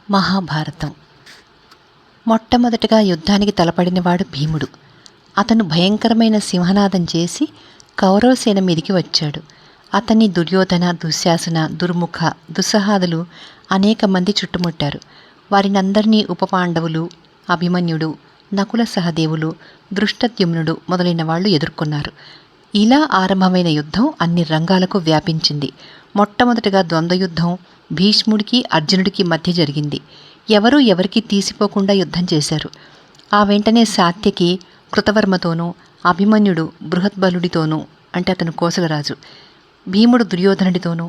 మహాభారతం. మొట్టమొదటగా యుద్ధానికి తలపడినవాడు భీముడు. అతను భయంకరమైన సింహనాదం చేసి కౌరవసేన మీదికి వచ్చాడు. అతన్ని దుర్యోధన, దుశ్శాసన, దుర్ముఖ, దుస్సహాదులు అనేక మంది చుట్టుముట్టారు. వారినందరినీ ఉపపాండవులు, అభిమన్యుడు, నకుల సహదేవులు, దృష్టద్యుమ్నుడు మొదలైన వాళ్ళు ఎదుర్కొన్నారు. ఇలా ఆరంభమైన యుద్ధం అన్ని రంగాలకు వ్యాపించింది. మొట్టమొదటగా ద్వంద్వయుద్ధం భీష్ముడికి అర్జునుడికి మధ్య జరిగింది. ఎవరూ ఎవరికి తీసిపోకుండా యుద్ధం చేశారు. ఆ వెంటనే సాత్యకి కృతవర్మతోనూ, అభిమన్యుడు బృహద్బలుడితోనూ, అంటే అతను కోసలరాజు, భీముడు దుర్యోధనుడితోనూ,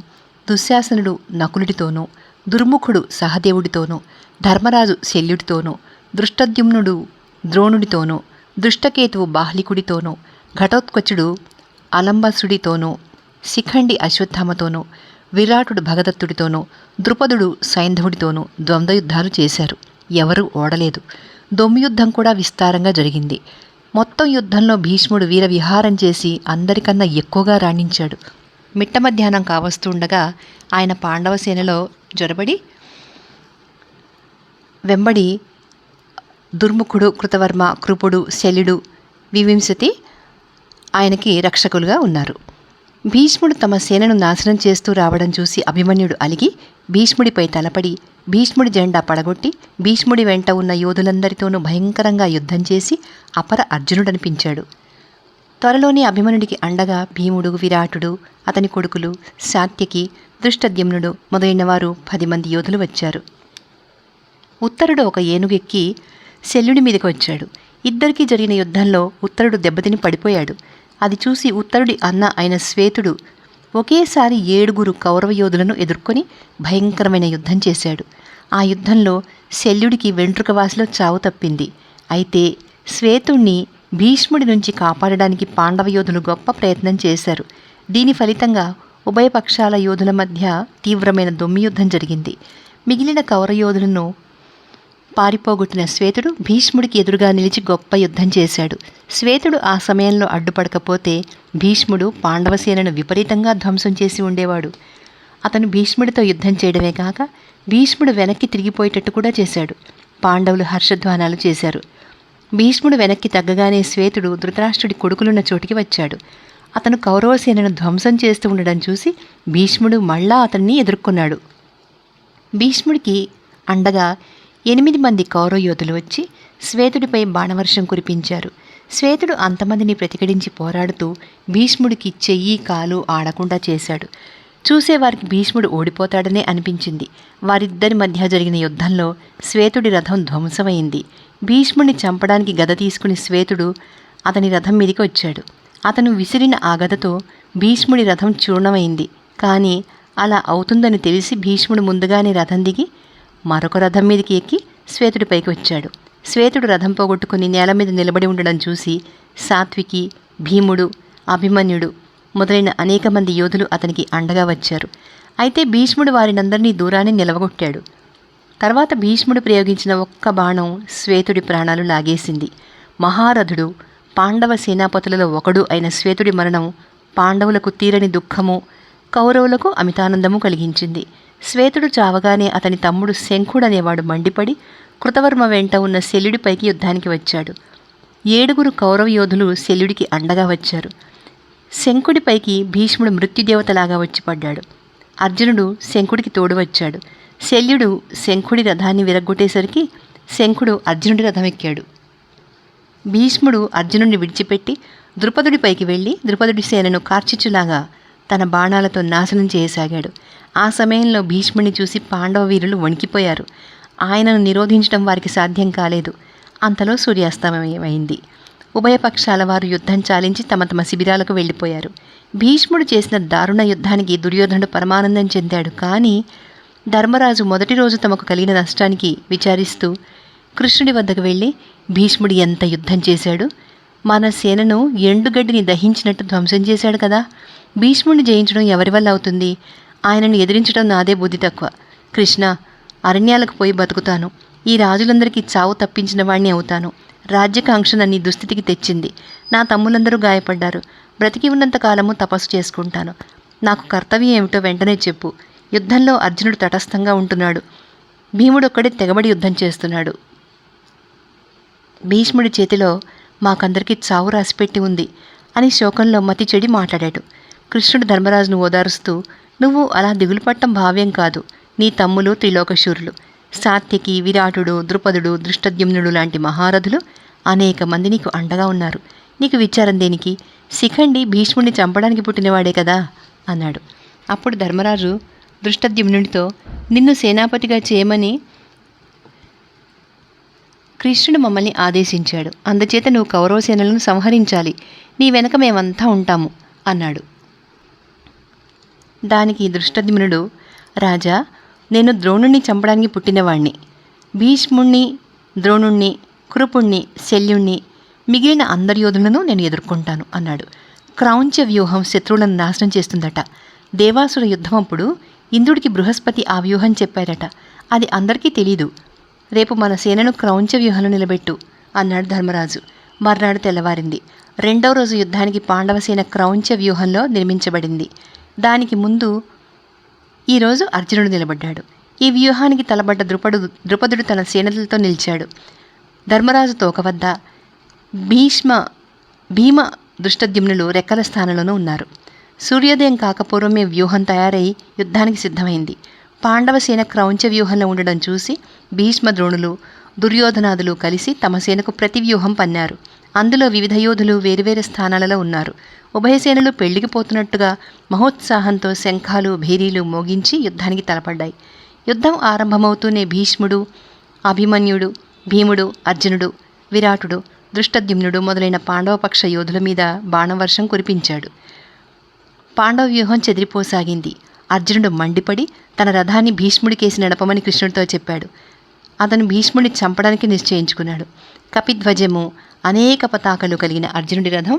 దుశ్శాసనుడు నకులుడితోనూ, దుర్ముఖుడు సహదేవుడితోనూ, ధర్మరాజు శల్యుడితోనూ, దృష్టద్యుమ్నుడు ద్రోణుడితోనూ, దృష్టకేతువు బాహ్లికుడితోనూ, ఘటోత్కచుడు అలంబసుడితోనూ, శిఖండి అశ్వత్థామతోనూ, విరాటుడు భగదత్తుడితోనూ, ద్రుపదుడు సైంధవుడితోనూ ద్వంద్వయుద్ధాలు చేశారు. ఎవరూ ఓడలేదు. దొమ్మియుద్ధం కూడా విస్తారంగా జరిగింది. మొత్తం యుద్ధంలో భీష్ముడు వీర విహారం చేసి అందరికన్నా ఎక్కువగా రాణించాడు. మిట్ట మధ్యాహ్నం కావస్తుండగా ఆయన పాండవ సేనలో జొరబడి వెంబడి దుర్ముఖుడు, కృతవర్మ, కృపుడు, శల్యుడు, వివింశతి ఆయనకి రక్షకులుగా ఉన్నారు. భీష్ముడు తమ సేనను నాశనం చేస్తూ రావడం చూసి అభిమన్యుడు అలిగి భీష్ముడిపై తలపడి భీష్ముడి జెండా పడగొట్టి భీష్ముడి వెంట ఉన్న యోధులందరితోనూ భయంకరంగా యుద్ధం చేసి అపర అర్జునుడనిపించాడు. త్వరలోనే అభిమన్యుడికి అండగా భీముడు, విరాటుడు, అతని కొడుకులు, సాత్యకి, దృష్టద్యుమ్నుడు మొదలైన వారు 10 మంది యోధులు వచ్చారు. ఉత్తరుడు ఒక ఏనుగెక్కి శల్యుడి మీదకి వచ్చాడు. ఇద్దరికీ జరిగిన యుద్ధంలో ఉత్తరుడు దెబ్బతిని పడిపోయాడు. అది చూసి ఉత్తరుడి అన్న అయిన శ్వేతుడు ఒకేసారి 7 కౌరవ యోధులను ఎదుర్కొని భయంకరమైన యుద్ధం చేశాడు. ఆ యుద్ధంలో శల్యుడికి వెంట్రుకవాసిలో చావు తప్పింది. అయితే శ్వేతుణ్ణి భీష్ముడి నుంచి కాపాడడానికి పాండవ యోధులు గొప్ప ప్రయత్నం చేశారు. దీని ఫలితంగా ఉభయపక్షాల యోధుల మధ్య తీవ్రమైన దొమ్మియుద్ధం జరిగింది. మిగిలిన కౌరవ యోధులను పారిపోగొట్టిన శ్వేతుడు భీష్ముడికి ఎదురుగా నిలిచి గొప్ప యుద్ధం చేశాడు. శ్వేతుడు ఆ సమయంలో అడ్డుపడకపోతే భీష్ముడు పాండవసేనను విపరీతంగా ధ్వంసం చేసి ఉండేవాడు. అతను భీష్ముడితో యుద్ధం చేయడమే కాక భీష్ముడు వెనక్కి తిరిగిపోయేటట్టు కూడా చేశాడు. పాండవులు హర్షధ్వానాలు చేశారు. భీష్ముడు వెనక్కి తగ్గగానే శ్వేతుడు ధృతరాష్ట్రుడి కొడుకులున్న చోటికి వచ్చాడు. అతను కౌరవసేనను ధ్వంసం చేస్తూ ఉండడం చూసి భీష్ముడు మళ్ళా అతన్ని ఎదుర్కొన్నాడు. భీష్ముడికి అండగా 8 మంది కౌరవ యోధులు వచ్చి శ్వేతుడిపై బాణవర్షం కురిపించారు. శ్వేతుడు అంతమందిని ప్రతిఘటించి పోరాడుతూ భీష్ముడికి చెయ్యి కాలు ఆడకుండా చేశాడు. చూసేవారికి భీష్ముడు ఓడిపోతాడనే అనిపించింది. వారిద్దరి మధ్య జరిగిన యుద్ధంలో శ్వేతుడి రథం ధ్వంసమైంది. భీష్ముడిని చంపడానికి గద తీసుకుని శ్వేతుడు అతని రథం మీదికి వచ్చాడు. అతను విసిరిన ఆ గదతో భీష్ముడి రథం చూర్ణమైంది. కానీ అలా అవుతుందని తెలిసి భీష్ముడు ముందుగానే రథం దిగి మరొక రథం మీదకి ఎక్కి శ్వేతుడిపైకి వచ్చాడు. శ్వేతుడు రథం పోగొట్టుకుని నేల మీద నిలబడి ఉండడం చూసి సాత్వికి, భీముడు, అభిమన్యుడు మొదలైన అనేక మంది యోధులు అతనికి అండగా వచ్చారు. అయితే భీష్ముడు వారినందరినీ దూరాన్ని నిలవగొట్టాడు. తర్వాత భీష్ముడు ప్రయోగించిన ఒక్క బాణం శ్వేతుడి ప్రాణాలు లాగేసింది. మహారథుడు, పాండవ సేనాపతులలో ఒకడు అయిన శ్వేతుడి మరణం పాండవులకు తీరని దుఃఖము, కౌరవులకు అమితానందము కలిగించింది. శ్వేతుడు చావగానే అతని తమ్ముడు శంఖుడనేవాడు మండిపడి కృతవర్మ వెంట ఉన్న శల్యుడిపైకి యుద్ధానికి వచ్చాడు. 7 కౌరవ యోధులు శల్యుడికి అండగా వచ్చారు. శంఖుడిపైకి భీష్ముడు మృత్యుదేవతలాగా వచ్చి పడ్డాడు. అర్జునుడు శంఖుడికి తోడు వచ్చాడు. శల్యుడు శంఖుడి రథాన్ని విరగ్గొట్టేసరికి శంఖుడు అర్జునుడి రథం ఎక్కాడు. భీష్ముడు అర్జునుడిని విడిచిపెట్టి ద్రుపదుడిపైకి వెళ్ళి ద్రుపదుడి సేనను కార్చిచ్చులాగా తన బాణాలతో నాశనం చేయసాగాడు. ఆ సమయంలో భీష్ముడిని చూసి పాండవ వీరులు వణికిపోయారు. ఆయనను నిరోధించడం వారికి సాధ్యం కాలేదు. అంతలో సూర్యాస్తమయమైంది. ఉభయపక్షాల వారు యుద్ధం చాలించి తమ తమ శిబిరాలకు వెళ్ళిపోయారు. భీష్ముడు చేసిన దారుణ యుద్ధానికి దుర్యోధనుడు పరమానందం చెందాడు. కానీ ధర్మరాజు మొదటి రోజు తమకు కలిగిన నష్టానికి విచారిస్తూ కృష్ణుడి వద్దకు వెళ్ళి భీష్ముడు ఎంత యుద్ధం చేశాడు, మన సేనను ఎండుగడ్డిని దహించినట్టు ధ్వంసం చేశాడు కదా, భీష్ముడిని జయించడం ఎవరి వల్ల అవుతుంది? ఆయనను ఎదిరించడం నాదే బుద్ధి తక్కువ. కృష్ణ, అరణ్యాలకు పోయి బతుకుతాను. ఈ రాజులందరికీ చావు తప్పించిన వాణ్ణి అవుతాను. రాజ్యకాంక్ష నన్ను దుస్థితికి తెచ్చింది. నా తమ్ములందరూ గాయపడ్డారు. బ్రతికి ఉన్నంత కాలము తపస్సు చేసుకుంటాను. నాకు కర్తవ్యం ఏమిటో వెంటనే చెప్పు. యుద్ధంలో అర్జునుడు తటస్థంగా ఉంటున్నాడు. భీముడు ఒక్కడే తెగబడి యుద్ధం చేస్తున్నాడు. భీష్ముడి చేతిలో మాకందరికీ చావు రాసిపెట్టి ఉంది అని శోకంలో మతి చెడి మాట్లాడాడు. కృష్ణుడు ధర్మరాజును ఓదారుస్తూ, నువ్వు అలా దిగులు పట్టం భావ్యం కాదు. నీ తమ్ములు త్రిలోకశూరులు సాత్యకి, విరాటుడు, ద్రుపదుడు, దృష్టద్యుమ్నుడు లాంటి మహారథులు అనేక మంది నీకు అండగా ఉన్నారు. నీకు విచారం దేనికి? శిఖండి భీష్ముడిని చంపడానికి పుట్టినవాడే కదా అన్నాడు. అప్పుడు ధర్మరాజు దృష్టద్యుమ్నుడితో, నిన్ను సేనాపతిగా చేయమని కృష్ణుడు మమ్మల్ని ఆదేశించాడు. అందుచేత నువ్వు కౌరవసేనలను సంహరించాలి. నీ వెనక మేమంతా ఉంటాము అన్నాడు. దానికి దృష్టద్యుమ్నుడు, రాజా, నేను ద్రోణుణ్ణి చంపడానికి పుట్టినవాణ్ణి. భీష్ముణ్ణి, ద్రోణుణ్ణి, కృపుణ్ణి, శల్యుణ్ణి, మిగిలిన అందరి యోధులను నేను ఎదుర్కొంటాను అన్నాడు. క్రౌంచ వ్యూహం శత్రువులను నాశనం చేస్తుందట. దేవాసుర యుద్ధం అప్పుడు ఇంద్రుడికి బృహస్పతి ఆ వ్యూహం చెప్పారట. అది అందరికీ తెలీదు. రేపు మన సేనను క్రౌంచ వ్యూహంలో నిలబెట్టు అన్నాడు ధర్మరాజు. మర్నాడు తెల్లవారింది. రెండవ రోజు యుద్ధానికి పాండవసేన క్రౌంచ వ్యూహంలో నిర్మించబడింది. దానికి ముందు ఈరోజు అర్జునుడు నిలబడ్డాడు. ఈ వ్యూహానికి తలబడ్డ ద్రుపదుడు తన సేనలతో నిలిచాడు. ధర్మరాజు తోక వద్ద భీమ, దృష్టద్యుమ్నులు రెక్కల స్థానంలోనూ ఉన్నారు. సూర్యోదయం కాకపూర్వమే వ్యూహం తయారై యుద్ధానికి సిద్ధమైంది. పాండవసేన క్రౌంచ వ్యూహంలో ఉండడం చూసి భీష్మ, ద్రోణులు, దుర్యోధనాదులు కలిసి తమ సేనకు ప్రతి వ్యూహం పన్నారు. అందులో వివిధ యోధులు వేరువేరు స్థానాలలో ఉన్నారు. ఉభయసేనలు పెళ్లికి పోతున్నట్టుగా మహోత్సాహంతో శంఖాలు, భేరీలు మోగించి యుద్ధానికి తలపడ్డాయి. యుద్ధం ఆరంభమవుతూనే భీష్ముడు, అభిమన్యుడు, భీముడు, అర్జునుడు, విరాటుడు, దృష్టద్యుమ్నుడు మొదలైన పాండవపక్ష యోధుల మీద బాణవర్షం కురిపించాడు. పాండవ వ్యూహం చెదిరిపోసాగింది. అర్జునుడు మండిపడి తన రథాన్ని భీష్ముడికేసి నడపమని కృష్ణుడితో చెప్పాడు. అతను భీష్ముడిని చంపడానికి నిశ్చయించుకున్నాడు. కపిధ్వజము, అనేక పతాకలు కలిగిన అర్జునుడి రథం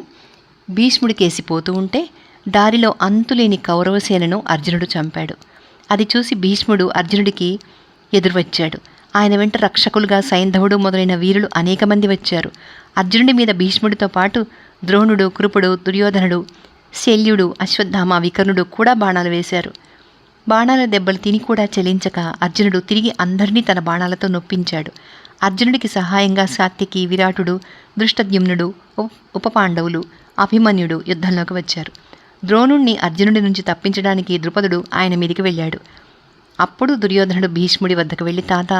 భీష్ముడికేసి పోతూ ఉంటే దారిలో అంతులేని కౌరవసేనను అర్జునుడు చంపాడు. అది చూసి భీష్ముడు అర్జునుడికి ఎదురువచ్చాడు. ఆయన వెంట రక్షకులుగా సైంధవుడు మొదలైన వీరులు అనేక మంది వచ్చారు. అర్జునుడి మీద భీష్ముడితో పాటు ద్రోణుడు, కృపుడు, దుర్యోధనుడు, శల్యుడు, అశ్వత్థామ, వికర్ణుడు కూడా బాణాలు వేశారు. బాణాల దెబ్బలు తిని కూడా చలించక అర్జునుడు తిరిగి అందరినీ తన బాణాలతో నొప్పించాడు. అర్జునుడికి సహాయంగా సాత్యకి, విరాటుడు, దృష్టద్యుమ్నుడు, ఉపపాండవులు, అభిమన్యుడు యుద్ధంలోకి వచ్చారు. ద్రోణుణ్ణి అర్జునుడి నుంచి తప్పించడానికి ద్రుపదుడు ఆయన మీదికి వెళ్ళాడు. అప్పుడు దుర్యోధనుడు భీష్ముడి వద్దకు వెళ్ళి, తాత,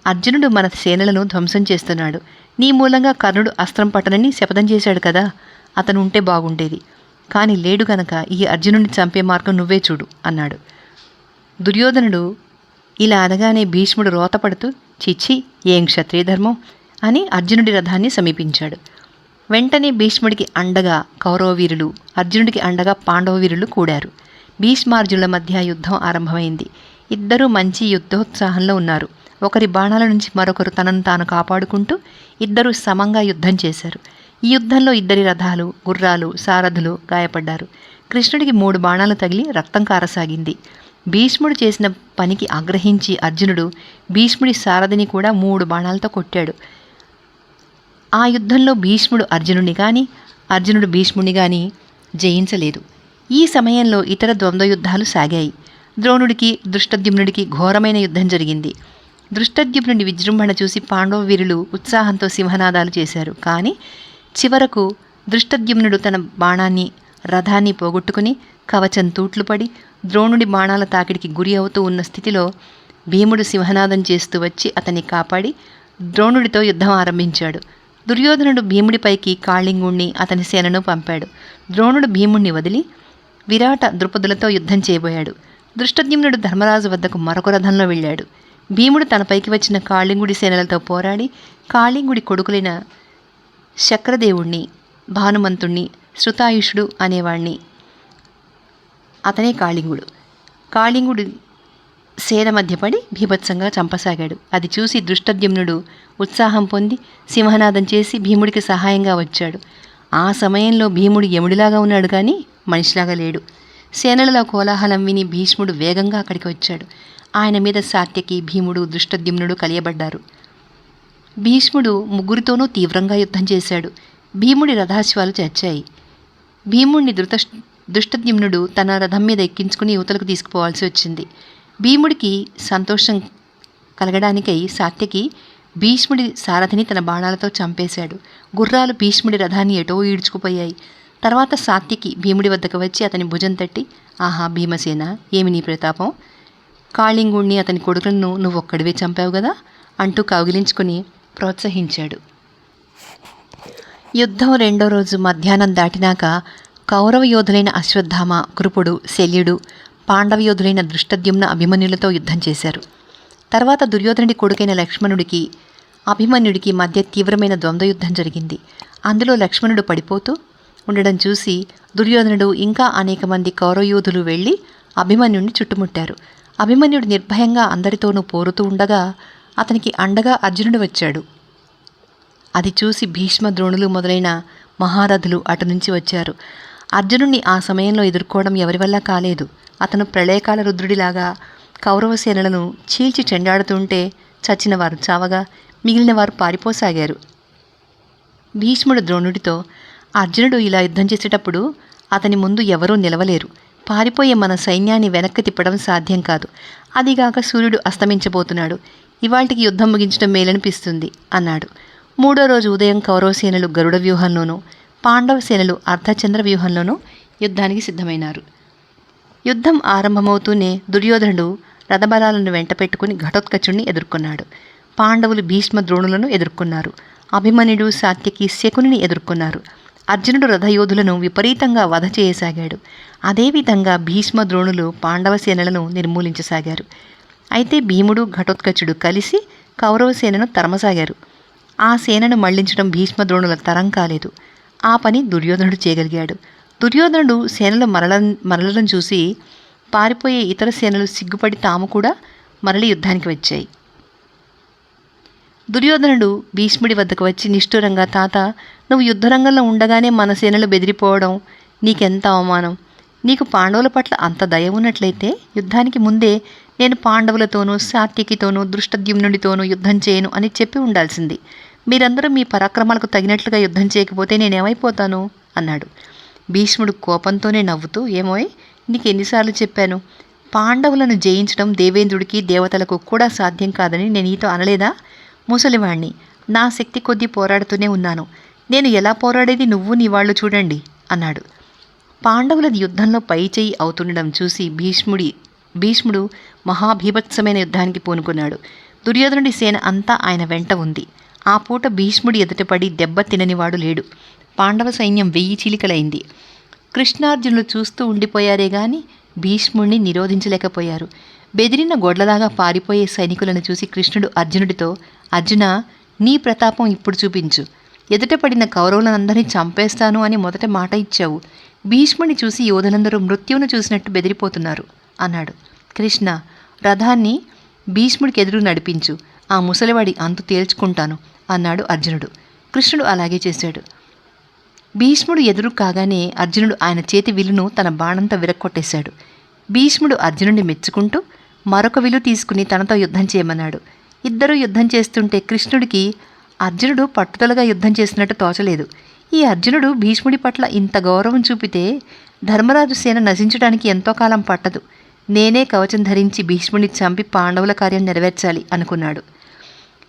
అర్జునుడు మన సేనలను ధ్వంసం చేస్తున్నాడు. నీ మూలంగా కర్ణుడు అస్త్రం పట్టనని శపథం చేశాడు కదా, అతను ఉంటే బాగుండేది. కానీ లేడు గనక ఈ అర్జునుడిని చంపే మార్గం నువ్వే చూడు అన్నాడు. దుర్యోధనుడు ఇలా అనగానే భీష్ముడు రోతపడుతూ, చిచ్చి, ఏం క్షత్రియధర్మం అని అర్జునుడి రథాన్ని సమీపించాడు. వెంటనే భీష్ముడికి అండగా కౌరవవీరులు, అర్జునుడికి అండగా పాండవవీరులు కూడారు. భీష్మార్జునుల మధ్య యుద్ధం ఆరంభమైంది. ఇద్దరూ మంచి యుద్ధోత్సాహంలో ఉన్నారు. ఒకరి బాణాల నుంచి మరొకరు తనను తాను కాపాడుకుంటూ ఇద్దరూ సమంగా యుద్ధం చేశారు. ఈ యుద్ధంలో ఇద్దరి రథాలు, గుర్రాలు, సారథులు గాయపడ్డారు. కృష్ణుడికి 3 బాణాలు తగిలి రక్తం కారసాగింది. భీష్ముడు చేసిన పనికి ఆగ్రహించి అర్జునుడు భీష్ముడి సారథిని కూడా 3 బాణాలతో కొట్టాడు. ఆ యుద్ధంలో భీష్ముడు అర్జునుడిని కానీ, అర్జునుడు భీష్ముడిని కానీ జయించలేదు. ఈ సమయంలో ఇతర ద్వంద్వ యుద్ధాలు సాగాయి. ద్రోణుడికి, దృష్టద్యుమ్నుడికి ఘోరమైన యుద్ధం జరిగింది. దృష్టద్యుమ్నుడి విజృంభణ చూసి పాండవ వీరులు ఉత్సాహంతో సింహనాదాలు చేశారు. కానీ చివరకు దృష్టద్యుమ్నుడు తన బాణాన్ని, రథాన్ని పోగొట్టుకుని కవచం తూట్లుపడి ద్రోణుడి బాణాల తాకిడికి గురి అవుతూ ఉన్న స్థితిలో భీముడు సింహనాదం చేస్తూ వచ్చి అతన్ని కాపాడి ద్రోణుడితో యుద్ధం ఆరంభించాడు. దుర్యోధనుడు భీముడిపైకి కాళింగుణ్ణి, అతని సేనను పంపాడు. ద్రోణుడు భీముణ్ణి వదిలి విరాట, ద్రుపదులతో యుద్ధం చేయబోయాడు. దృష్టద్యుమ్నుడు ధర్మరాజు వద్దకు మరొక రథంలో వెళ్ళాడు. భీముడు తనపైకి వచ్చిన కాళింగుడి సేనలతో పోరాడి కాళింగుడి కొడుకులైన శక్రదేవుణ్ణి, భానుమంతుణ్ణి, శృతాయుషుడు అనేవాణ్ణి, అతనే కాళింగుడు సేన మధ్యపడి భీభత్సంగా చంపసాగాడు. అది చూసి దృష్టద్యుమ్నుడు ఉత్సాహం పొంది సింహనాదం చేసి భీముడికి సహాయంగా వచ్చాడు. ఆ సమయంలో భీముడు యముడిలాగా ఉన్నాడు కానీ మనిషిలాగా లేడు. సేనలలో కోలాహలం విని భీష్ముడు వేగంగా అక్కడికి వచ్చాడు. ఆయన మీద సాత్యకి, భీముడు, దృష్టద్యుమ్నుడు కలియబడ్డారు. భీష్ముడు ముగ్గురితోనూ తీవ్రంగా యుద్ధం చేశాడు. భీముడి రథాశ్వాలు చచ్చాయి. భీముడిని దృష్టద్యుమ్నుడు తన రథం మీద ఎక్కించుకుని యువతలకు తీసుకుపోవాల్సి వచ్చింది. భీముడికి సంతోషం కలగడానికై సాత్యకి భీష్ముడి సారథిని తన బాణాలతో చంపేశాడు. గుర్రాలు భీష్ముడి రథాన్ని ఎటో ఈడ్చుకుపోయాయి. తర్వాత సాత్యకి భీముడి వద్దకు వచ్చి అతని భుజం తట్టి, ఆహా భీమసేన, ఏమి నీ ప్రతాపం? కాళింగుణ్ణి అతని కొడుకులను నువ్వొక్కడివే చంపావు కదా అంటూ కౌగిలించుకుని ప్రోత్సహించాడు. యుద్ధం రెండో రోజు మధ్యాహ్నం దాటినాక కౌరవ యోధులైన అశ్వత్థామ, కృపుడు, శల్యుడు పాండవ యోధులైన దృష్టద్యుమ్న, అభిమన్యులతో యుద్ధం చేశారు. తర్వాత దుర్యోధనుడి కొడుకైన లక్ష్మణుడికి అభిమన్యుడికి మధ్య తీవ్రమైన ద్వంద్వయుద్ధం జరిగింది. అందులో లక్ష్మణుడు పడిపోతూ ఉండడం చూసి దుర్యోధనుడు ఇంకా అనేక మంది కౌరవయోధులు వెళ్ళి అభిమన్యుడిని చుట్టుముట్టారు. అభిమన్యుడు నిర్భయంగా అందరితోనూ పోరుతూ ఉండగా అతనికి అండగా అర్జునుడు వచ్చాడు. అది చూసి భీష్మ, ద్రోణులు మొదలైన మహారథులు అటు నుంచి వచ్చారు. అర్జునుడిని ఆ సమయంలో ఎదుర్కోవడం ఎవరి వల్ల కాలేదు. అతను ప్రళయకాల రుద్రుడిలాగా కౌరవ సేనలను చీల్చి చెండాడుతుంటే చచ్చిన వారు చావగా మిగిలిన వారు పారిపోసాగారు. భీష్ముడు ద్రోణుడితో, అర్జునుడు ఇలా యుద్ధం చేసేటప్పుడు అతని ముందు ఎవరూ నిలవలేరు. పారిపోయే మన సైన్యాన్ని వెనక్కి తిప్పడం సాధ్యం కాదు. అదిగాక సూర్యుడు అస్తమించబోతున్నాడు. ఇవాళకి యుద్ధం ముగించడం మేలనిపిస్తుంది అన్నాడు. మూడో రోజు ఉదయం కౌరవ సేనలు గరుడ వ్యూహంలోనూ, పాండవ సేనలు అర్ధచంద్ర వ్యూహంలోనూ యుద్ధానికి సిద్ధమైనారు. యుద్ధం ఆరంభమవుతూనే దుర్యోధనుడు రథబలాలను వెంట పెట్టుకుని ఘటోత్కచుడిని ఎదుర్కొన్నాడు. పాండవులు భీష్మ, ద్రోణులను ఎదుర్కొన్నారు. అభిమన్యుడు, సాత్యకి, శకునిని ఎదుర్కొన్నారు. అర్జునుడు రథయోధులను విపరీతంగా వధ చేయసాగాడు. అదేవిధంగా భీష్మ, ద్రోణులు పాండవ సేనలను నిర్మూలించసాగారు. అయితే భీముడు, ఘటోత్కచుడు కలిసి కౌరవ సేనను తరమసాగారు. ఆ సేనను మళ్లించడం భీష్మ, ద్రోణుల తరం కాలేదు. ఆ పని దుర్యోధనుడు చేయగలిగాడు. దుర్యోధనుడు సేనలు మరలడం చూసి పారిపోయే ఇతర సేనలు సిగ్గుపడి తాము కూడా మరలి యుద్ధానికి వచ్చాయి. దుర్యోధనుడు భీష్ముడి వద్దకు వచ్చి నిష్ఠురంగా, తాత, నువ్వు యుద్ధరంగంలో ఉండగానే మన సేనలు బెదిరిపోవడం నీకెంత అవమానం. నీకు పాండవుల పట్ల అంత దయ ఉన్నట్లయితే యుద్ధానికి ముందే నేను పాండవులతోనూ, సాత్యకితోనూ, దృష్టద్యుమ్నుడితోనూ యుద్ధం చేయను అని చెప్పి ఉండాల్సింది. మీరందరూ మీ పరాక్రమాలకు తగినట్లుగా యుద్ధం చేయకపోతే నేనేమైపోతాను అన్నాడు. భీష్ముడు కోపంతోనే నవ్వుతూ, ఏమోయ్, నీకు ఎన్నిసార్లు చెప్పాను, పాండవులను జయించడం దేవేంద్రుడికి, దేవతలకు కూడా సాధ్యం కాదని నేను నీతో అనలేదా? ముసలివాణ్ణి, నా శక్తి కొద్దీ పోరాడుతూనే ఉన్నాను. నేను ఎలా పోరాడేది నువ్వు నీ వాళ్ళు చూడండి అన్నాడు. పాండవులది యుద్ధంలో పై చేయి అవుతుండడం చూసి భీష్ముడు మహాభీభత్సమైన యుద్ధానికి పూనుకున్నాడు. దుర్యోధనుడి సేన అంతా ఆయన వెంట ఉంది. ఆ పూట భీష్ముడి ఎదుటపడి దెబ్బ తిననివాడు లేడు. పాండవ సైన్యం 1000 చీలికలైంది. కృష్ణార్జునులు చూస్తూ ఉండిపోయారే గాని భీష్ముడిని నిరోధించలేకపోయారు. బెదిరిన గొడ్లలాగా పారిపోయే సైనికులను చూసి కృష్ణుడు అర్జునుడితో, అర్జున, నీ ప్రతాపం ఇప్పుడు చూపించు. ఎదుట పడిన కౌరవులందరినీ చంపేస్తాను అని మొదట మాట ఇచ్చావు. భీష్ముడిని చూసి యోధులందరూ మృత్యువును చూసినట్టు బెదిరిపోతున్నారు అన్నాడు. కృష్ణ, రథాన్ని భీష్ముడికి ఎదురు నడిపించు. ఆ ముసలివాడి అంతు తేల్చుకుంటాను అన్నాడు అర్జునుడు. కృష్ణుడు అలాగే చేశాడు. భీష్ముడు ఎదురు కాగానే అర్జునుడు ఆయన చేతి విల్లును తన బాణంతో విరక్కొట్టేశాడు. భీష్ముడు అర్జునుడిని మెచ్చుకుంటూ మరొక విల్లు తీసుకుని తనతో యుద్ధం చేయమన్నాడు. ఇద్దరూ యుద్ధం చేస్తుంటే కృష్ణుడికి అర్జునుడు పట్టుదలగా యుద్ధం చేసినట్టు తోచలేదు. ఈ అర్జునుడు భీష్ముడి పట్ల ఇంత గౌరవం చూపితే ధర్మరాజు సేన నశించడానికి ఎంతో కాలం పట్టదు. నేనే కవచం ధరించి భీష్ముడిని చంపి పాండవుల కార్యం నెరవేర్చాలి అనుకున్నాడు.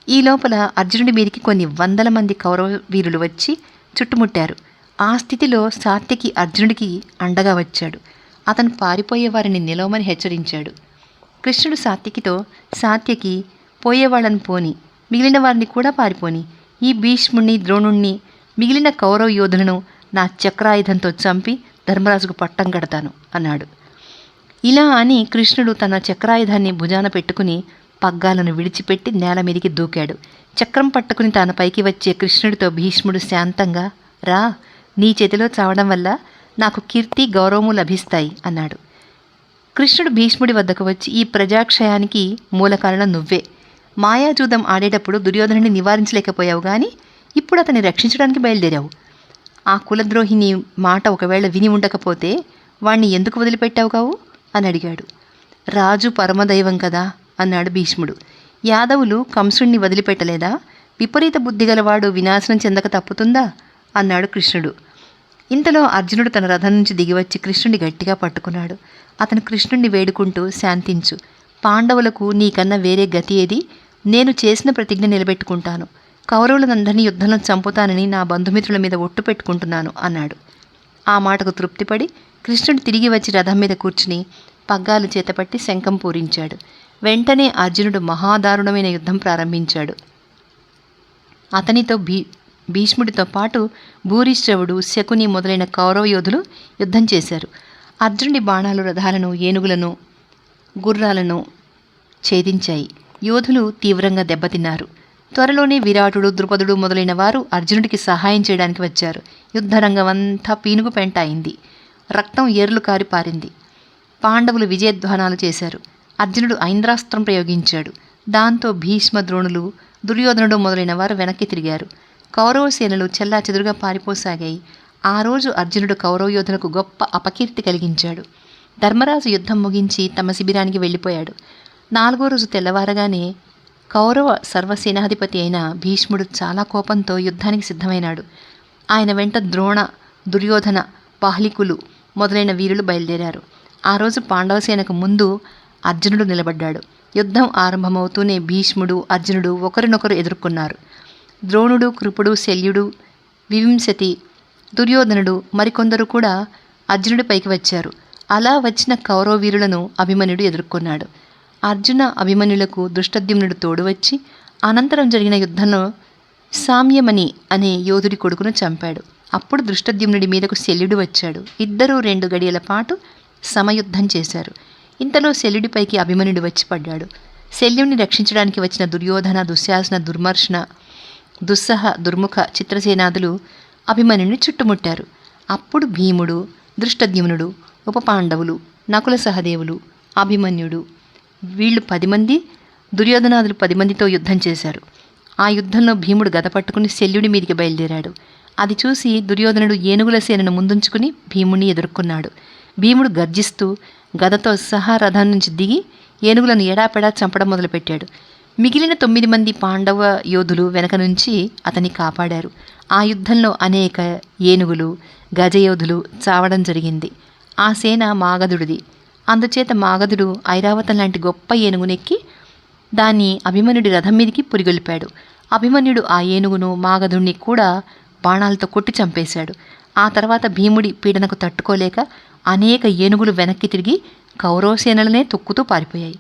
ఈ లోపల అర్జునుడి మీదికి కొన్ని 100 మంది కౌరవ వీరులు వచ్చి చుట్టుముట్టారు. ఆ స్థితిలో సాత్యకి అర్జునుడికి అండగా వచ్చాడు. అతను పారిపోయే వారిని నిలవమని హెచ్చరించాడు. కృష్ణుడు సాత్యకితో, సాత్యకి, పోయేవాళ్ళని పోని, మిగిలిన వారిని కూడా పారిపోని. ఈ భీష్ముణ్ణి, ద్రోణుణ్ణి, మిగిలిన కౌరవ యోధులను నా చక్రాయుధంతో చంపి ధర్మరాజుకు పట్టం కడతాను అన్నాడు. ఇలా అని కృష్ణుడు తన చక్రాయుధాన్ని భుజాన పెట్టుకుని పగ్గాలను విడిచిపెట్టి నేల మీదికి దూకాడు. చక్రం పట్టుకుని తన పైకి వచ్చే కృష్ణుడితో భీష్ముడు శాంతంగా, రా, నీ చేతిలో చావడం వల్ల నాకు కీర్తి, గౌరవము లభిస్తాయి అన్నాడు. కృష్ణుడు భీష్ముడి వద్దకు వచ్చి, ఈ ప్రజాక్షయానికి మూల కారణం నువ్వే. మాయాజూదం ఆడేటప్పుడు దుర్యోధనుని నివారించలేకపోయావు కానీ ఇప్పుడు అతన్ని రక్షించడానికి బయలుదేరావు. ఆ కులద్రోహిని మాట ఒకవేళ విని ఉండకపోతే వాణ్ణి ఎందుకు వదిలిపెట్టావు కావు అని అడిగాడు. రాజు పరమదైవం కదా అన్నాడు భీష్ముడు. యాదవులు కంసుణ్ణి వదిలిపెట్టలేదా? విపరీత బుద్ధి గలవాడు వినాశనం చెందక తప్పుతుందా అన్నాడు కృష్ణుడు. ఇంతలో అర్జునుడు తన రథం నుంచి దిగివచ్చి కృష్ణుడిని గట్టిగా పట్టుకున్నాడు. అతను కృష్ణుడిని వేడుకుంటూ, శాంతించు, పాండవులకు నీకన్నా వేరే గతి ఏది? నేను చేసిన ప్రతిజ్ఞ నిలబెట్టుకుంటాను. కౌరవులందరినీ యుద్ధంలో చంపుతానని నా బంధుమిత్రుల మీద ఒట్టు పెట్టుకుంటున్నాను అన్నాడు. ఆ మాటకు తృప్తిపడి కృష్ణుడు తిరిగి వచ్చి రథం మీద కూర్చుని పగ్గాలు చేతపట్టి శంఖం పూరించాడు. వెంటనే అర్జునుడు మహాదారుణమైన యుద్ధం ప్రారంభించాడు. అతనితో భీష్ముడితో పాటు భూరిశ్రవుడు, శకుని మొదలైన కౌరవ యోధులు యుద్ధం చేశారు. అర్జునుడి బాణాలు రథాలను, ఏనుగులను, గుర్రాలను ఛేదించాయి. యోధులు తీవ్రంగా దెబ్బతిన్నారు. త్వరలోనే విరాటుడు, ద్రుపదుడు మొదలైన వారు అర్జునుడికి సహాయం చేయడానికి వచ్చారు. యుద్ధరంగం అంతా పీనుగు పెంట అయింది. రక్తం ఏర్లు కారి పారింది. పాండవులు విజయధ్వానాలు చేశారు. అర్జునుడు ఐంద్రాస్త్రం ప్రయోగించాడు. దాంతో భీష్మ, ద్రోణులు, దుర్యోధనుడు మొదలైన వారు వెనక్కి తిరిగారు. కౌరవ సేనలు చెల్లాచెదురుగా పారిపోసాగాయి. ఆ రోజు అర్జునుడు కౌరవ యోధులకు గొప్ప అపకీర్తి కలిగించాడు. ధర్మరాజు యుద్ధం ముగించి తమ శిబిరానికి వెళ్ళిపోయాడు. 4వ రోజు తెల్లవారగానే కౌరవ సర్వసేనాధిపతి అయిన భీష్ముడు చాలా కోపంతో యుద్ధానికి సిద్ధమైనాడు. ఆయన వెంట ద్రోణ, దుర్యోధన, బాహ్లికులు మొదలైన వీరులు బయలుదేరారు. ఆ రోజు పాండవసేనకు ముందు అర్జునుడు నిలబడ్డాడు. యుద్ధం ఆరంభమవుతూనే భీష్ముడు, అర్జునుడు ఒకరినొకరు ఎదుర్కొన్నారు. ద్రోణుడు, కృపుడు, శల్యుడు, వివింశతి, దుర్యోధనుడు మరికొందరు కూడా అర్జునుడిపైకి వచ్చారు. అలా వచ్చిన కౌరవ వీరులను అభిమన్యుడు ఎదుర్కొన్నాడు. అర్జున, అభిమన్యులకు దృష్టద్యుమ్నుడు తోడు వచ్చి అనంతరం జరిగిన యుద్ధంలో సామ్యమణి అనే యోధుడి కొడుకును చంపాడు. అప్పుడు దృష్టద్యుమ్నుడి మీదకు శల్యుడు వచ్చాడు. ఇద్దరూ 2 గడియల పాటు సమయుద్ధం చేశారు. ఇంతలో శల్యుడిపైకి అభిమన్యుడు వచ్చి పడ్డాడు. శల్యుడిని రక్షించడానికి వచ్చిన దుర్యోధన, దుశ్శాసన, దుర్మర్షణ, దుస్సహ, దుర్ముఖ, చిత్రసేనాదులు అభిమన్యుడిని చుట్టుముట్టారు. అప్పుడు భీముడు, దృష్టద్యుమ్నుడు, ఉపపాండవులు, నకుల సహదేవులు, అభిమన్యుడు వీళ్ళు 10 మంది, దుర్యోధనాదులు 10 మందితో యుద్ధం చేశారు. ఆ యుద్ధంలో భీముడు గద పట్టుకుని శల్యుడి మీదికి బయలుదేరాడు. అది చూసి దుర్యోధనుడు ఏనుగుల సేనను ముందుంచుకుని భీముడిని ఎదుర్కొన్నాడు. భీముడు గర్జిస్తూ గదతో సహా రథం నుంచి దిగి ఏనుగులను ఎడాపెడా చంపడం మొదలుపెట్టాడు. మిగిలిన 9 మంది పాండవ యోధులు వెనక నుంచి అతన్ని కాపాడారు. ఆ యుద్ధంలో అనేక ఏనుగులు, గజయోధులు చావడం జరిగింది. ఆ సేన మాగధుడిది. అందుచేత మాగధుడు ఐరావతం లాంటి గొప్ప ఏనుగునెక్కి దాన్ని అభిమన్యుడి రథం మీదికి పురిగొల్పాడు. అభిమన్యుడు ఆ ఏనుగును, మాగధుడిని కూడా బాణాలతో కొట్టి చంపేశాడు. ఆ తర్వాత భీముడి పీడనకు తట్టుకోలేక అనేక ఏనుగులు వెనక్కి తిరిగి కౌరవ సేనలనే తొక్కుతూ పారిపోయాయి.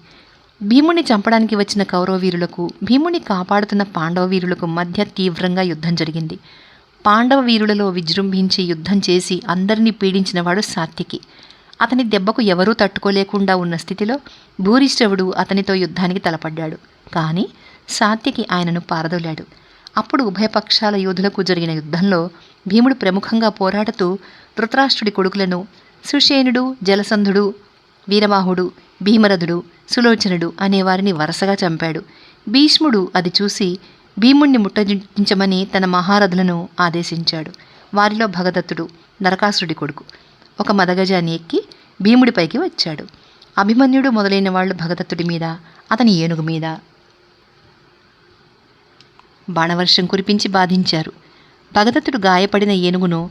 భీముడిని చంపడానికి వచ్చిన కౌరవ వీరులకు, భీముడిని కాపాడుతున్న పాండవ వీరులకు మధ్య తీవ్రంగా యుద్ధం జరిగింది. పాండవ వీరులలో విజృంభించి యుద్ధం చేసి అందరినీ పీడించినవాడు సాత్యకి. అతని దెబ్బకు ఎవరూ తట్టుకోలేకుండా ఉన్న స్థితిలో భూరిశ్రవుడు అతనితో యుద్ధానికి తలపడ్డాడు. కానీ సాత్యకి ఆయనను పారదోలాడు. అప్పుడు ఉభయపక్షాల యోధులకు జరిగిన యుద్ధంలో భీముడు ప్రముఖంగా పోరాడుతూ ధృతరాష్ట్రుడి కొడుకులను సుషేనుడు, జలసంధుడు, వీరబాహుడు, భీమరథుడు, సులోచనుడు అనేవారిని వరుసగా చంపాడు. భీష్ముడు అది చూసి భీముణ్ణి ముట్టడించమని తన మహారథులను ఆదేశించాడు. వారిలో భగదత్తుడు, నరకాసురుడి కొడుకు, ఒక మదగజాన్ని ఎక్కి భీముడిపైకి వచ్చాడు. అభిమన్యుడు మొదలైన వాళ్ళు భగదత్తుడి మీద, అతని ఏనుగు మీద బాణవర్షం కురిపించి బాధించారు. భగదత్తుడు గాయపడిన ఏనుగును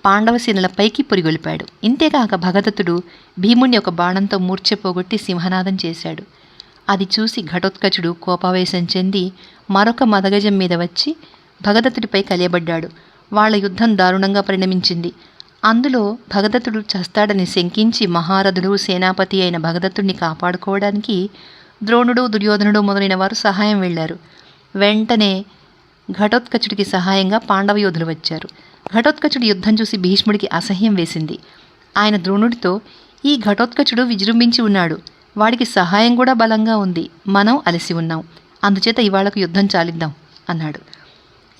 పాండవసేనల పైకి పురిగొల్పాడు. ఇంతేకాక భగదత్తుడు భీముణ్ణి ఒక బాణంతో మూర్ఛపోగొట్టి సింహనాదం చేశాడు. అది చూసి ఘటోత్కచుడు కోపావేశం చెంది మరొక మదగజం మీద వచ్చి భగదత్తుడిపై కలియబడ్డాడు. వాళ్ల యుద్ధం దారుణంగా పరిణమించింది. అందులో భగదత్తుడు చస్తాడని శంకించి మహారథుడు, సేనాపతి అయిన భగదత్తుడిని కాపాడుకోవడానికి ద్రోణుడు, దుర్యోధనుడు మొదలైన వారు సహాయం వెళ్లారు. వెంటనే ఘటోత్కచుడికి సహాయంగా పాండవ యోధులు వచ్చారు. ఘటోత్కచుడి యుద్ధం చూసి భీష్ముడికి అసహ్యం వేసింది. ఆయన ద్రోణుడితో, ఈ ఘటోత్కచుడు విజృంభించి ఉన్నాడు, వాడికి సహాయం కూడా బలంగా ఉంది, మనం అలసి ఉన్నాం, అందుచేత ఇవాళకు యుద్ధం చాలిద్దాం అన్నాడు.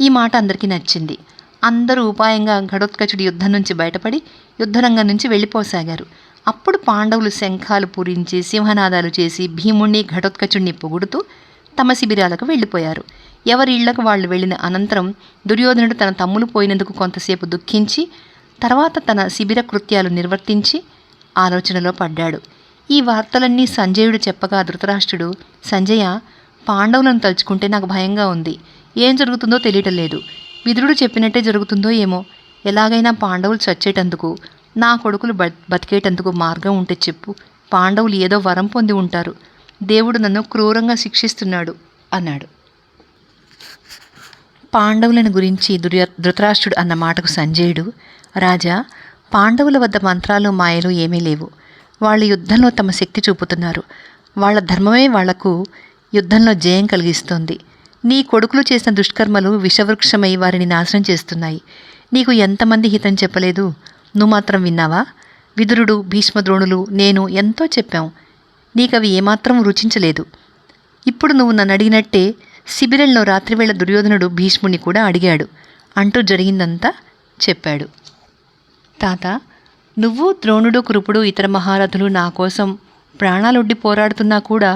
ఈ మాట అందరికీ నచ్చింది. అందరూ ఉపాయంగా ఘటోత్కచుడి యుద్ధం నుంచి బయటపడి యుద్ధరంగం నుంచి వెళ్ళిపోసాగారు. అప్పుడు పాండవులు శంఖాలు పూరించి సింహనాదాలు చేసి భీముణ్ణి, ఘటోత్కచుడిని పొగుడుతూ తమ శిబిరాలకు వెళ్ళిపోయారు. ఎవరి ఇళ్లకు వాళ్ళు వెళ్ళిన అనంతరం దుర్యోధనుడు తన తమ్ములు పోయినందుకు కొంతసేపు దుఃఖించి తర్వాత తన శిబిర కృత్యాలు నిర్వర్తించి ఆలోచనలో పడ్డాడు. ఈ వార్తలన్నీ సంజయుడు చెప్పగా ధృతరాష్ట్రుడు, సంజయ, పాండవులను తలుచుకుంటే నాకు భయంగా ఉంది. ఏం జరుగుతుందో తెలియటం లేదు. విదురుడు చెప్పినట్టే జరుగుతుందో ఏమో. ఎలాగైనా పాండవులు చచ్చేటందుకు, నా కొడుకులు బతికేటందుకు మార్గం ఉంటే చెప్పు. పాండవులు ఏదో వరం పొంది ఉంటారు. దేవుడు నన్ను క్రూరంగా శిక్షిస్తున్నాడు అన్నాడు. పాండవులను గురించి ధృతరాష్ట్రుడు అన్న మాటకు సంజయుడు, రాజా, పాండవుల వద్ద మంత్రాలు మాయలు ఏమీ లేవు. వాళ్ళు యుద్ధంలో తమ శక్తి చూపుతున్నారు. వాళ్ళ ధర్మమే వాళ్లకు యుద్ధంలో జయం కలిగిస్తోంది. నీ కొడుకులు చేసిన దుష్కర్మలు విషవృక్షమై వారిని నాశనం చేస్తున్నాయి. నీకు ఎంతమంది హితం చెప్పలేదు? నువ్వు మాత్రం విన్నావా? విదురుడు, భీష్మద్రోణులు, నేను ఎంతో చెప్పాం. నీకవి ఏమాత్రం రుచించలేదు. ఇప్పుడు నువ్వు నన్ను అడిగినట్టే శిబిరంలో రాత్రివేళ దుర్యోధనుడు భీష్ముడిని కూడా అడిగాడు అంటూ జరిగిందంతా చెప్పాడు. తాత, నువ్వు, ద్రోణుడు, కృపుడు, ఇతర మహారథులు నా కోసం ప్రాణాలొడ్డి పోరాడుతున్నా కూడా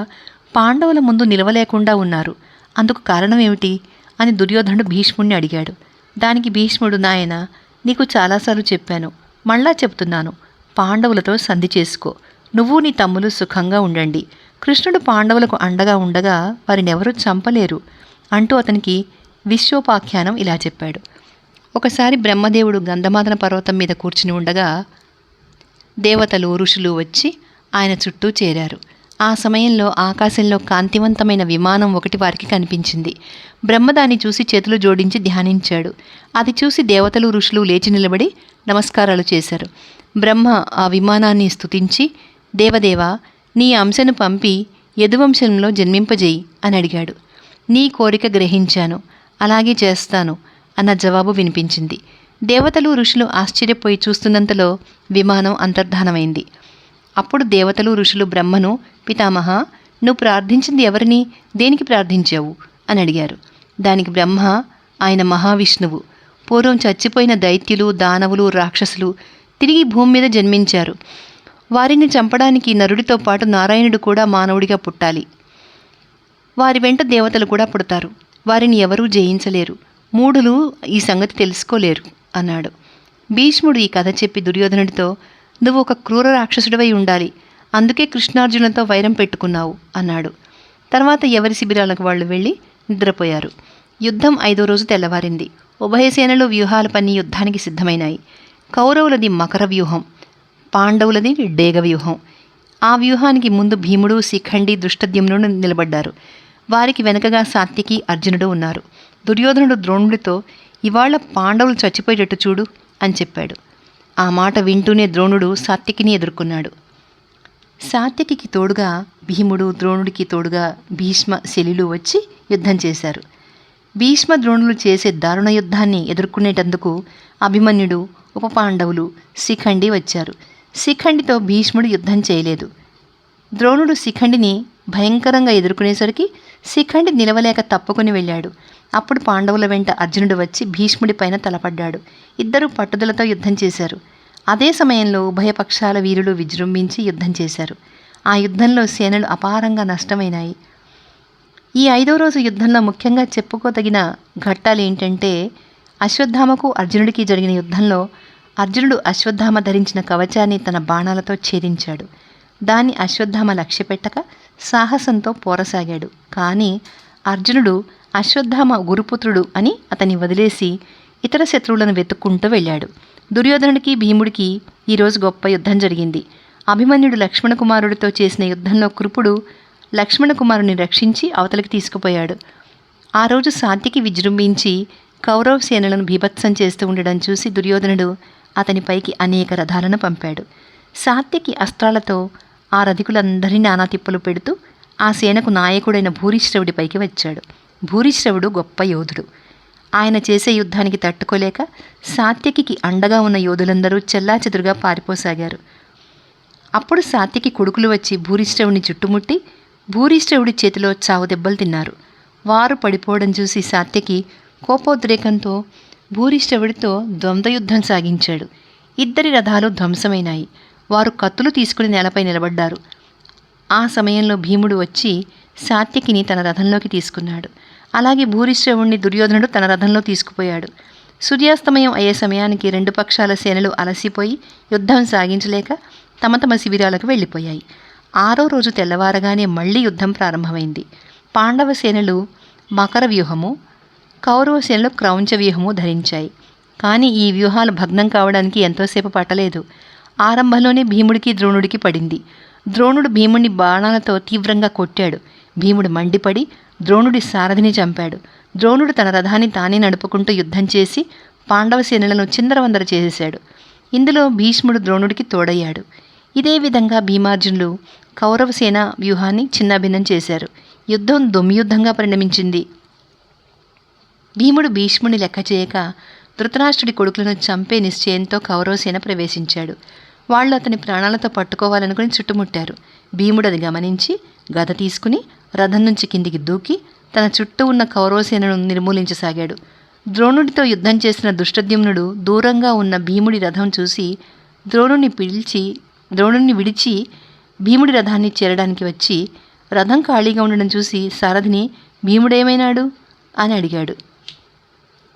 పాండవుల ముందు నిలవలేకుండా ఉన్నారు. అందుకు కారణం ఏమిటి అని దుర్యోధనుడు భీష్ముడిని అడిగాడు. దానికి భీష్ముడు, నాయనా, నీకు చాలాసార్లు చెప్పాను, మళ్ళా చెప్తున్నాను, పాండవులతో సంధి చేసుకో. నువ్వు నీ తమ్ములు సుఖంగా ఉండండి. కృష్ణుడు పాండవులకు అండగా ఉండగా వారినెవరూ చంపలేరు అంటూ అతనికి విశ్వోపాఖ్యానం ఇలా చెప్పాడు. ఒకసారి బ్రహ్మదేవుడు గంధమాదన పర్వతం మీద కూర్చుని ఉండగా దేవతలు, ఋషులు వచ్చి ఆయన చుట్టూ చేరారు. ఆ సమయంలో ఆకాశంలో కాంతివంతమైన విమానం ఒకటి వారికి కనిపించింది. బ్రహ్మ దాన్ని చూసి చేతులు జోడించి ధ్యానించాడు. అది చూసి దేవతలు, ఋషులు లేచి నిలబడి నమస్కారాలు చేశారు. బ్రహ్మ ఆ విమానాన్ని స్తుతించి, దేవదేవా, నీ అంశను పంపి యదువంశంలో జన్మింపజేయి అని అడిగాడు. నీ కోరిక గ్రహించాను, అలాగే చేస్తాను అన్న జవాబు వినిపించింది. దేవతలు, ఋషులు ఆశ్చర్యపోయి చూస్తున్నంతలో విమానం అంతర్ధానమైంది. అప్పుడు దేవతలు, ఋషులు బ్రహ్మను, పితామహ, నువ్వు ప్రార్థించింది ఎవరిని, దేనికి ప్రార్థించావు అని అడిగారు. దానికి బ్రహ్మ, ఆయన మహావిష్ణువు. పూర్వం చచ్చిపోయిన దైత్యులు, దానవులు, రాక్షసులు తిరిగి భూమి మీద జన్మించారు. వారిని చంపడానికి నరుడితో పాటు నారాయణుడు కూడా మానవుడిగా పుట్టాలి. వారి వెంట దేవతలు కూడా పుడతారు. వారిని ఎవరూ జయించలేరు. మూఢులు ఈ సంగతి తెలుసుకోలేరు అన్నాడు. భీష్ముడు ఈ కథ చెప్పి దుర్యోధనుడితో, నువ్వు ఒక క్రూర రాక్షసుడివై ఉండాలి, అందుకే కృష్ణార్జునులతో వైరం పెట్టుకున్నావు అన్నాడు. తర్వాత ఎవరి శిబిరాలకు వాళ్ళు వెళ్ళి నిద్రపోయారు. యుద్ధం 5వ రోజు తెల్లవారింది. ఉభయ సేనలు వ్యూహాలు పన్ని యుద్ధానికి సిద్ధమైనాయి. కౌరవులది మకర వ్యూహం, పాండవులది డేగ వ్యూహం. ఆ వ్యూహానికి ముందు భీముడు, శిఖండి, దృష్టద్యుమ్నుడు నిలబడ్డారు. వారికి వెనకగా సాత్యకి, అర్జునుడు ఉన్నారు. దుర్యోధనుడు ద్రోణుడితో, ఇవాళ పాండవులు చచ్చిపోయేటట్టు చూడు అని చెప్పాడు. ఆ మాట వింటూనే ద్రోణుడు సాత్యకిని ఎదుర్కొన్నాడు. సాత్యకికి తోడుగా భీముడు, ద్రోణుడికి తోడుగా భీష్మ, శల్యులు వచ్చి యుద్ధం చేశారు. భీష్మ, ద్రోణులు చేసే దారుణ యుద్ధాన్ని ఎదుర్కొనేటందుకు అభిమన్యుడు, ఉప పాండవులు, శిఖండి వచ్చారు. శిఖండితో భీష్ముడు యుద్ధం చేయలేదు. ద్రోణుడు శిఖండిని భయంకరంగా ఎదుర్కొనేసరికి శిఖండి నిలవలేక తప్పుకుని వెళ్ళాడు. అప్పుడు పాండవుల వెంట అర్జునుడు వచ్చి భీష్ముడి పైన తలపడ్డాడు. ఇద్దరూ పట్టుదలతో యుద్ధం చేశారు. అదే సమయంలో ఉభయపక్షాల వీరులు విజృంభించి యుద్ధం చేశారు. ఆ యుద్ధంలో సేనలు అపారంగా నష్టమైనాయి. ఈ 5వ రోజు యుద్ధంలో ముఖ్యంగా చెప్పుకోదగిన ఘట్టాలు ఏంటంటే, అశ్వత్థామకు అర్జునుడికి జరిగిన యుద్ధంలో అర్జునుడు అశ్వత్థామ ధరించిన కవచాన్ని తన బాణాలతో ఛేదించాడు. దాన్ని అశ్వత్థామ లక్ష్యపెట్టక సాహసంతో పోరసాగాడు. కానీ అర్జునుడు అశ్వత్థామ గురుపుత్రుడు అని అతన్ని వదిలేసి ఇతర శత్రువులను వెతుక్కుంటూ వెళ్ళాడు. దుర్యోధనుడికి, భీముడికి ఈరోజు గొప్ప యుద్ధం జరిగింది. అభిమన్యుడు లక్ష్మణకుమారుడితో చేసిన యుద్ధంలో కృపుడు లక్ష్మణకుమారుని రక్షించి అవతలికి తీసుకుపోయాడు. ఆ రోజు సాత్యకి విజృంభించి కౌరవ సేనలను బీభత్సం చేస్తూ ఉండడం చూసి దుర్యోధనుడు అతనిపైకి అనేక రథాలను పంపాడు. సాత్యకి అస్త్రాలతో ఆ రథికులందరినీ నానా తిప్పలు పెడుతూ ఆ సేనకు నాయకుడైన భూరిశ్రవుడిపైకి వచ్చాడు. భూరిశ్రవుడు గొప్ప యోధుడు. ఆయన చేసే యుద్ధానికి తట్టుకోలేక సాత్యకికి అండగా ఉన్న యోధులందరూ చెల్లాచెదురుగా పారిపోసాగారు. అప్పుడు సాత్యకి కొడుకులు వచ్చి భూరిశ్రవుని చుట్టుముట్టి భూరిశ్రవుడి చేతిలో చావు దెబ్బలు తిన్నారు. వారు పడిపోవడం చూసి సాత్యకి కోపోద్రేకంతో భూరిశ్రవుడితో ద్వంద్వయుద్ధం సాగించాడు. ఇద్దరి రథాలు ధ్వంసమైనాయి. వారు కత్తులు తీసుకుని నేలపై నిలబడ్డారు. ఆ సమయంలో భీముడు వచ్చి సాత్యకిని తన రథంలోకి తీసుకున్నాడు. అలాగే భూరిశ్రవుణ్ణి దుర్యోధనుడు తన రథంలో తీసుకుపోయాడు. సూర్యాస్తమయం అయ్యే సమయానికి 2 పక్షాల సేనలు అలసిపోయి యుద్ధం సాగించలేక తమ తమ శిబిరాలకు వెళ్ళిపోయాయి. 6వ రోజు తెల్లవారగానే మళ్లీ యుద్ధం ప్రారంభమైంది. పాండవ సేనలు మకర వ్యూహము, కౌరవ సేనలు క్రౌంచ వ్యూహము ధరించాయి. కానీ ఈ వ్యూహాలు భగ్నం కావడానికి ఎంతోసేపు పట్టలేదు. ఆరంభంలోనే భీముడికి, ద్రోణుడికి పడింది. ద్రోణుడు భీముడిని బాణాలతో తీవ్రంగా కొట్టాడు. భీముడు మండిపడి ద్రోణుడి సారథిని చంపాడు. ద్రోణుడు తన రథాన్ని తానే నడుపుకుంటూ యుద్ధం చేసి పాండవ సేనలను చిందరవందర చేసేశాడు. ఇందులో భీష్ముడు ద్రోణుడికి తోడయ్యాడు. ఇదే విధంగా భీమార్జునులు కౌరవసేన వ్యూహాన్ని చిన్నాభిన్నం చేశారు. యుద్ధం దుమ్యుద్ధంగా పరిణమించింది. భీముడు భీష్ముని లెక్క చేయక ధృతరాష్ట్రుడి కొడుకులను చంపే నిశ్చయంతో కౌరవసేన ప్రవేశించాడు. వాళ్ళు అతని ప్రాణాలతో పట్టుకోవాలనుకుని చుట్టుముట్టారు. భీముడు అది గమనించి గద తీసుకుని రథం నుంచి కిందికి దూకి తన చుట్టూ ఉన్న కౌరవసేనను నిర్మూలించసాగాడు. ద్రోణుడితో యుద్ధం చేసిన ధృష్టద్యుమ్నుడు దూరంగా ఉన్న భీముడి రథం చూసి ద్రోణుడిని విడిచి భీముడి రథాన్ని చేరడానికి వచ్చి రథం ఖాళీగా ఉండడం చూసి సారథిని భీముడేమైనాడు అని అడిగాడు.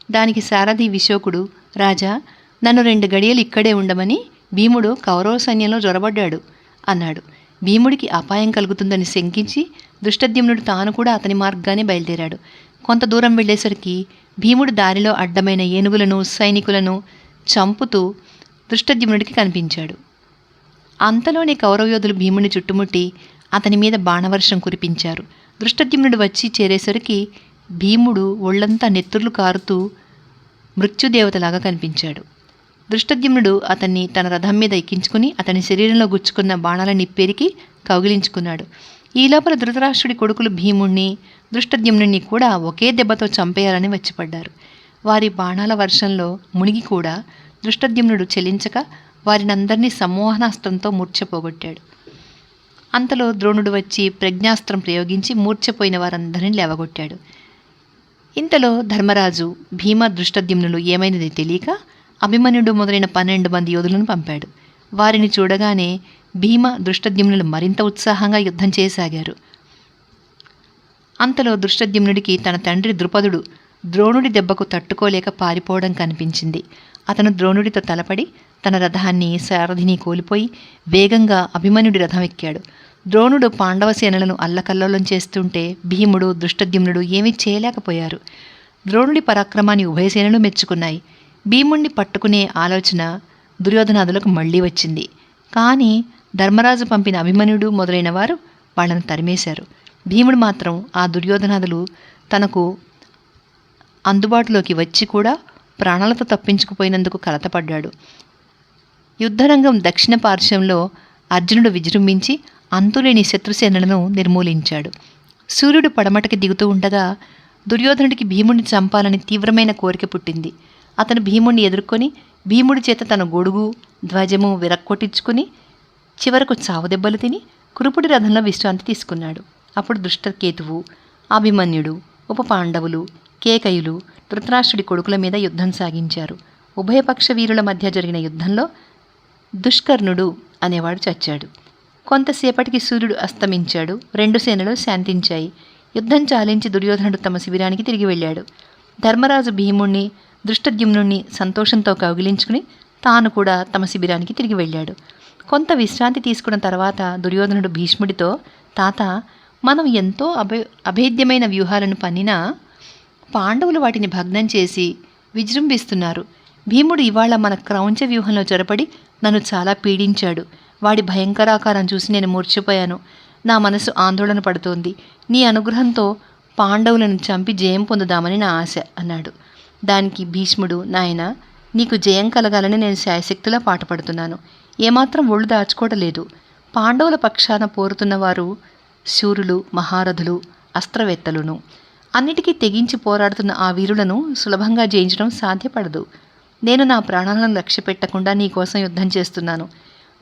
దానికి సారథి విశోకుడు, రాజా, నన్ను 2 గడియలు ఇక్కడే ఉండమని భీముడు కౌరవ సైన్యంలో జొరబడ్డాడు అన్నాడు. భీముడికి అపాయం కలుగుతుందని శంకించి ధృష్టద్యుమ్నుడు తాను కూడా అతని మార్గానే బయలుదేరాడు. కొంత దూరం వెళ్ళేసరికి భీముడు దారిలో అడ్డమైన ఏనుగులను సైనికులను చంపుతూ ధృష్టద్యుమ్నుడికి కనిపించాడు. అంతలోనే కౌరవయోధులు భీముడిని చుట్టుముట్టి అతని మీద బాణవర్షం కురిపించారు. ధృష్టద్యుమ్నుడు వచ్చి చేరేసరికి భీముడు ఒళ్లంతా నెత్తుర్లు కారుతూ మృత్యుదేవతలాగా కనిపించాడు. ధృష్టద్యుమ్నుడు అతన్ని తన రథం మీద ఎక్కించుకుని అతని శరీరంలో గుచ్చుకున్న బాణాలని పెరికి కౌగిలించుకున్నాడు. ఈ లోపల ధృతరాష్ట్రుడి కొడుకులు భీముణ్ణి ధృష్టద్యుమ్నుడిని కూడా ఒకే దెబ్బతో చంపేయాలని వచ్చిపడ్డారు. వారి బాణాల వర్షంలో మునిగి కూడా ధృష్టద్యుమ్నుడు చెలించక వారినందరినీ సమ్మోహనాస్త్రంతో మూర్ఛపోగొట్టాడు. అంతలో ద్రోణుడు వచ్చి ప్రజ్ఞాస్త్రం ప్రయోగించి మూర్ఛపోయిన వారందరినీ లేవగొట్టాడు. ఇంతలో ధర్మరాజు భీమ ధృష్టద్యుమ్నులు ఏమైనది తెలియక అభిమన్యుడు మొదలైన 12 మంది యోధులను పంపాడు. వారిని చూడగానే భీమ ధృష్టద్యుమ్నులు మరింత ఉత్సాహంగా యుద్ధం చేయసాగారు. అంతలో ధృష్టద్యుమ్నుడికి తన తండ్రి ద్రుపదుడు ద్రోణుడి దెబ్బకు తట్టుకోలేక పారిపోవడం కనిపించింది. అతను ద్రోణుడితో తలపడి తన రథాన్ని సారథిని కోల్పోయి వేగంగా అభిమన్యుడి రథం ఎక్కాడు. ద్రోణుడు పాండవ సేనలను అల్లకల్లోలం చేస్తుంటే భీముడు ధృష్టద్యుమ్నుడు ఏమీ చేయలేకపోయారు. ద్రోణుడి పరాక్రమాన్ని ఉభయసేనలు మెచ్చుకున్నాయి. భీముణ్ణి పట్టుకునే ఆలోచన దుర్యోధనాదులకు మళ్లీ వచ్చింది. కానీ ధర్మరాజు పంపిన అభిమన్యుడు మొదలైన వారు వాళ్లను తరిమేశారు. భీముడు మాత్రం ఆ దుర్యోధనాదులు తనకు అందుబాటులోకి వచ్చి కూడా ప్రాణాలతో తప్పించుకుపోయినందుకు కలతపడ్డాడు. యుద్ధరంగం దక్షిణ పార్శ్వంలో అర్జునుడు విజృంభించి అంతులేని శత్రుసేనలను నిర్మూలించాడు. సూర్యుడు పడమటకి దిగుతూ ఉండగా దుర్యోధనుడికి భీముడిని చంపాలని తీవ్రమైన కోరిక పుట్టింది. అతను భీముడిని ఎదుర్కొని భీముడి చేత తన గొడుగు ధ్వజము విరక్కొట్టించుకుని చివరకు చావుదెబ్బలు తిని కురుపుడి రథంలో విశ్రాంతి తీసుకున్నాడు. అప్పుడు ధృష్టకేతువు, అభిమన్యుడు, ఉప పాండవులు, కేకయులు ధృతరాష్ట్రుడి కొడుకుల మీద యుద్ధం సాగించారు. ఉభయపక్ష వీరుల మధ్య జరిగిన యుద్ధంలో దుష్కర్ణుడు అనేవాడు చచ్చాడు. కొంతసేపటికి సూర్యుడు అస్తమించాడు. 2 సేనలు శాంతించాయి. యుద్ధం చాలించి దుర్యోధనుడు తమ శిబిరానికి తిరిగి వెళ్ళాడు. ధర్మరాజు భీముణ్ణి ధృష్టద్యుమ్నుణ్ణి సంతోషంతో కౌగిలించుకుని తాను కూడా తమ శిబిరానికి తిరిగి వెళ్ళాడు. కొంత విశ్రాంతి తీసుకున్న తర్వాత దుర్యోధనుడు భీష్ముడితో, తాత, మనం ఎంతో అభేద్యమైన వ్యూహాలను పన్నినా పాండవులు వాటిని భగ్నం చేసి విజృంభిస్తున్నారు. భీముడు ఇవాళ మన క్రౌంచ వ్యూహంలో చొరపడి నన్ను చాలా పీడించాడు. వాడి భయంకరాకారం చూసి నేను మూర్ఛపోయాను. నా మనసు ఆందోళన పడుతోంది. నీ అనుగ్రహంతో పాండవులను చంపి జయం పొందుదామని నా ఆశ అన్నాడు. దానికి భీష్ముడు, నాయనా, నీకు జయం కలగాలని నేను శాయశక్తిలా పాటుపడుతున్నాను. ఏమాత్రం ఒళ్ళు దాచుకోవటలేదు. పాండవుల పక్షాన పోరుతున్నవారు శూరులు, మహారథులు, అస్త్రవేత్తలును. అన్నిటికీ తెగించి పోరాడుతున్న ఆ వీరులను సులభంగా జయించడం సాధ్యపడదు. నేను నా ప్రాణాలను లక్ష్యపెట్టకుండా నీకోసం యుద్ధం చేస్తున్నాను.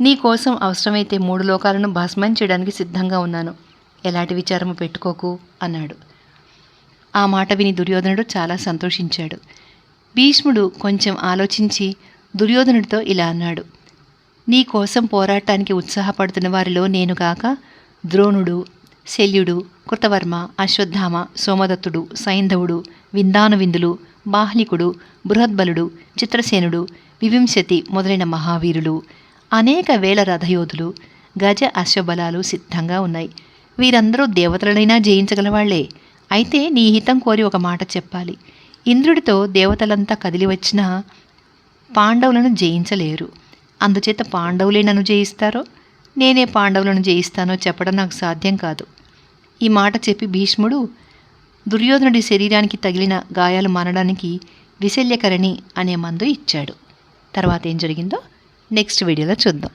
నీకోసం అవసరమైతే 3 లోకాలను భస్మం చేయడానికి సిద్ధంగా ఉన్నాను. ఎలాంటి విచారము పెట్టుకోకు అన్నాడు. ఆ మాట విని దుర్యోధనుడు చాలా సంతోషించాడు. భీష్ముడు కొంచెం ఆలోచించి దుర్యోధనుడితో ఇలా అన్నాడు, నీ కోసం పోరాటానికి ఉత్సాహపడుతున్న వారిలో నేను కాక ద్రోణుడు, శల్యుడు, కృతవర్మ, అశ్వత్థామ, సోమదత్తుడు, సైంధవుడు, విందానువిందులు, బాహ్లికుడు, బృహద్బలుడు, చిత్రసేనుడు, వివింశతి మొదలైన మహావీరులు, అనేక వేల రథయోధులు, గజ అశ్వబలాలు సిద్ధంగా ఉన్నాయి. వీరందరూ దేవతలనైనా జయించగలవాళ్లే. అయితే నీ హితం కోరి ఒక మాట చెప్పాలి. ఇంద్రుడితో దేవతలంతా కదిలి వచ్చినా పాండవులను జయించలేరు. అందుచేత పాండవులే నన్ను జయిస్తారో నేనే పాండవులను జయిస్తానో చెప్పడం నాకు సాధ్యం కాదు. ఈ మాట చెప్పి భీష్ముడు దుర్యోధనుడి శరీరానికి తగిలిన గాయాలు మానడానికి విశల్యకరణి అనే మందు ఇచ్చాడు. తర్వాత ఏం జరిగిందో నెక్స్ట్ వీడియోలో చూద్దాం.